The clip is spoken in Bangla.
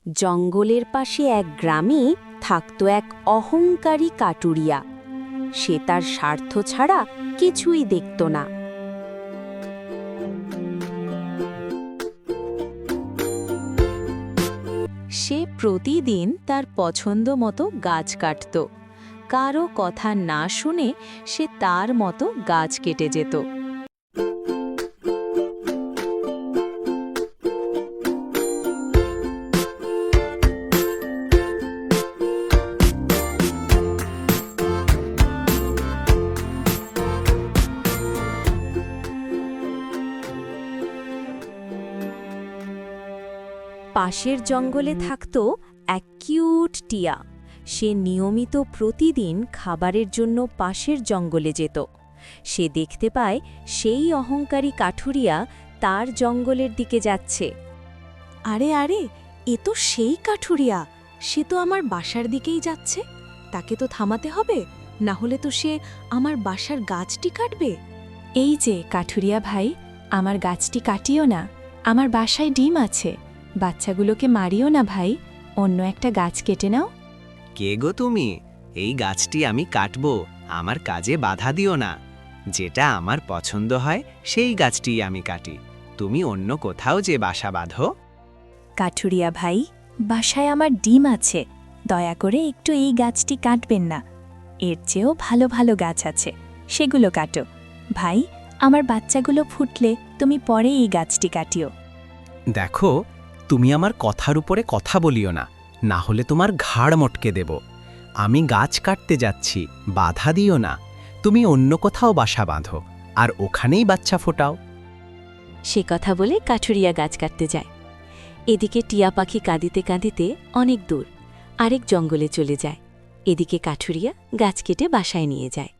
জঙ্গলের পাশে এক গ্রামে থাকত এক অহংকারী কাটুরিয়া। সে তার স্বার্থ ছাড়া কিছুই দেখত না। সে প্রতিদিন তার পছন্দ মতো গাছ কাটত। কারো কথা না শুনে সে তার মতো গাছ কেটে যেত। পাশের জঙ্গলে থাকত এক কিউট টিয়া। সে নিয়মিত প্রতিদিন খাবারের জন্য পাশের জঙ্গলে যেত। সে দেখতে পায় সেই অহংকারী কাঠুরিয়া তার জঙ্গলের দিকে যাচ্ছে। আরে আরে, এ তো সেই কাঠুরিয়া। সে তো আমার বাসার দিকেই যাচ্ছে। তাকে তো থামাতে হবে, না হলে তো সে আমার বাসার গাছটি কাটবে। এই যে কাঠুরিয়া ভাই, আমার গাছটি কাটিও না। আমার বাসায় ডিম আছে। বাচ্চাগুলোকে মারিও না ভাই, অন্য একটা গাছ কেটে নাও। কে গো তুমি? এই গাছটি আমি কাটব, আমার কাজে বাধা দিও না। যেটা আমার পছন্দ হয় সেই গাছটি আমি কাটি, তুমি অন্য কোথাও যে বাসা বাঁধো। কাঠুরিয়া ভাই, বাসায় আমার ডিম আছে, দয়া করে একটু এই গাছটি কাটবেন না। এর চেয়েও ভালো ভালো গাছ আছে, সেগুলো কাটো। ভাই, আমার বাচ্চাগুলো ফুটলে তুমি পরে এই গাছটি কাটিও। দেখো, তুমি আমার কথার উপরে কথা বলিও না, না হলে তোমার ঘাড় মটকে দেব। আমি গাছ কাটতে যাচ্ছি, বাধা দিও না। তুমি অন্য কোথাও বাসা বাঁধো, আর ওখানেই বাচ্চা ফোটাও। সে কথা বলে কাঠুরিয়া গাছ কাটতে যায়। এদিকে টিয়া পাখি কাঁদিতে কাঁদিতে অনেক দূর আরেক জঙ্গলে চলে যায়। এদিকে কাঠুরিয়া গাছ কেটে বাসায় নিয়ে যায়।